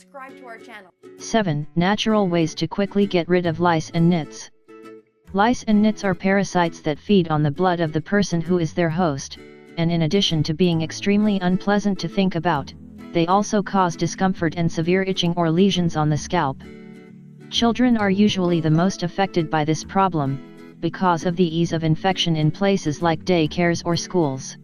subscribe to our channel. 7. Natural ways to quickly get rid of lice and nits. Lice and nits are parasites that feed on the blood of the person who is their host, and in addition to being extremely unpleasant to think about, they also cause discomfort and severe itching or lesions on the scalp. Children are usually the most affected by this problem, because of the ease of infection in places like daycares or schools.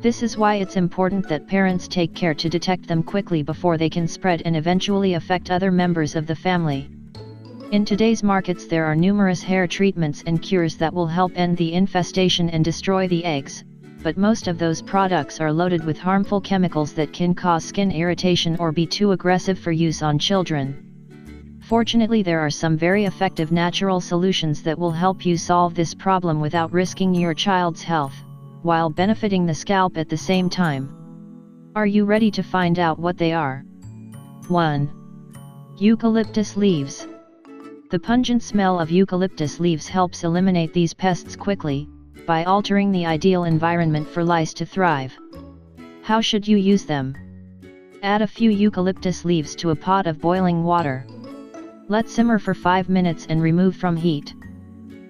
This is why it's important that parents take care to detect them quickly before they can spread and eventually affect other members of the family. In today's markets there are numerous hair treatments and cures that will help end the infestation and destroy the eggs, but most of those products are loaded with harmful chemicals that can cause skin irritation or be too aggressive for use on children. Fortunately, there are some very effective natural solutions that will help you solve this problem without risking your child's health, while benefiting the scalp at the same time. Are you ready to find out what they are? 1. Eucalyptus leaves. The pungent smell of eucalyptus leaves helps eliminate these pests quickly, by altering the ideal environment for lice to thrive. How should you use them? Add a few eucalyptus leaves to a pot of boiling water. Let simmer for 5 minutes and remove from heat.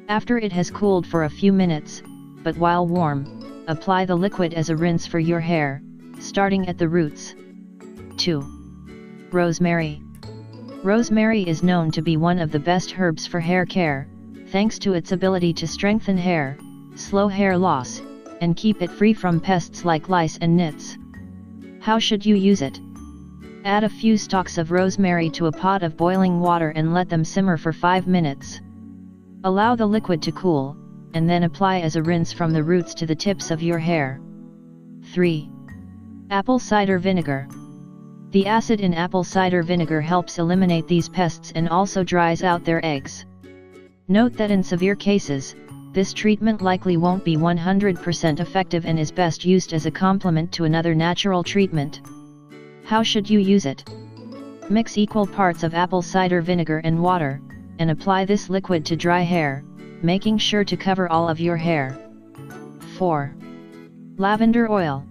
After it has cooled for a few minutes, but while warm, apply the liquid as a rinse for your hair, starting at the roots. 2. Rosemary. Rosemary is known to be one of the best herbs for hair care, thanks to its ability to strengthen hair, slow hair loss, and keep it free from pests like lice and nits. How should you use it? Add a few stalks of rosemary to a pot of boiling water and let them simmer for 5 minutes. Allow the liquid to cool, and then apply as a rinse from the roots to the tips of your hair. 3. Apple cider vinegar. The acid in apple cider vinegar helps eliminate these pests and also dries out their eggs. Note that in severe cases, this treatment likely won't be 100% effective and is best used as a complement to another natural treatment. How should you use it? Mix equal parts of apple cider vinegar and water, and apply this liquid to dry hair, making sure to cover all of your hair. 4. Lavender oil.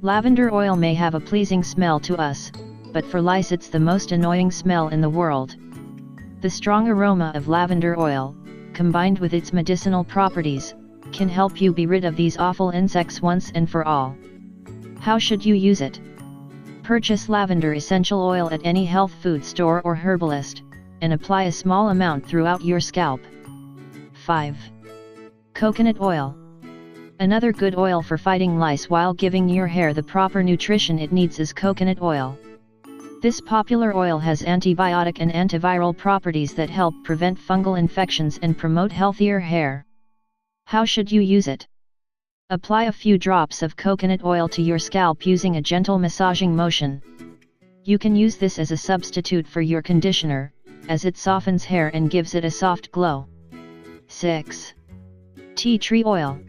Lavender oil may have a pleasing smell to us, but for lice it's the most annoying smell in the world. The strong aroma of lavender oil, combined with its medicinal properties, can help you be rid of these awful insects once and for all. How should you use it? Purchase lavender essential oil at any health food store or herbalist, and apply a small amount throughout your scalp. 5. Coconut oil. Another good oil for fighting lice while giving your hair the proper nutrition it needs is coconut oil. This popular oil has antibiotic and antiviral properties that help prevent fungal infections and promote healthier hair. How should you use it? Apply a few drops of coconut oil to your scalp using a gentle massaging motion. You can use this as a substitute for your conditioner, as it softens hair and gives it a soft glow. 6. Tea tree oil.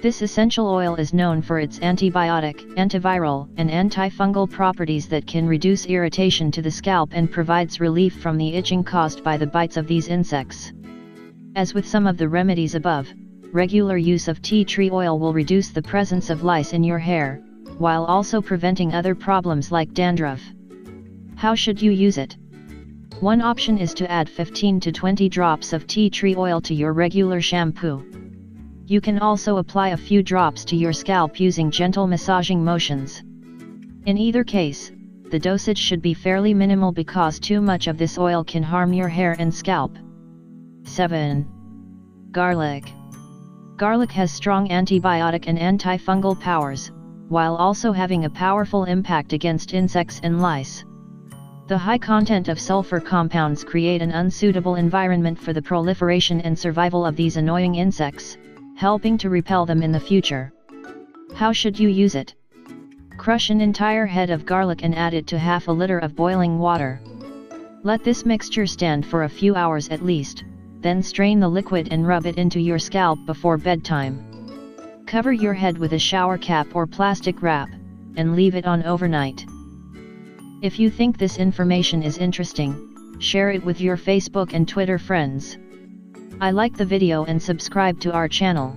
This essential oil is known for its antibiotic, antiviral, and antifungal properties that can reduce irritation to the scalp and provides relief from the itching caused by the bites of these insects. As with some of the remedies above, regular use of tea tree oil will reduce the presence of lice in your hair, while also preventing other problems like dandruff. How should you use it? One option is to add 15 to 20 drops of tea tree oil to your regular shampoo. You can also apply a few drops to your scalp using gentle massaging motions. In either case, the dosage should be fairly minimal because too much of this oil can harm your hair and scalp. 7. Garlic. Garlic has strong antibiotic and antifungal powers, while also having a powerful impact against insects and lice. The high content of sulfur compounds create an unsuitable environment for the proliferation and survival of these annoying insects, helping to repel them in the future. How should you use it? Crush an entire head of garlic and add it to half a liter of boiling water. Let this mixture stand for a few hours at least, then strain the liquid and rub it into your scalp before bedtime. Cover your head with a shower cap or plastic wrap, and leave it on overnight. If you think this information is interesting, share it with your Facebook and Twitter friends. I like the video and subscribe to our channel.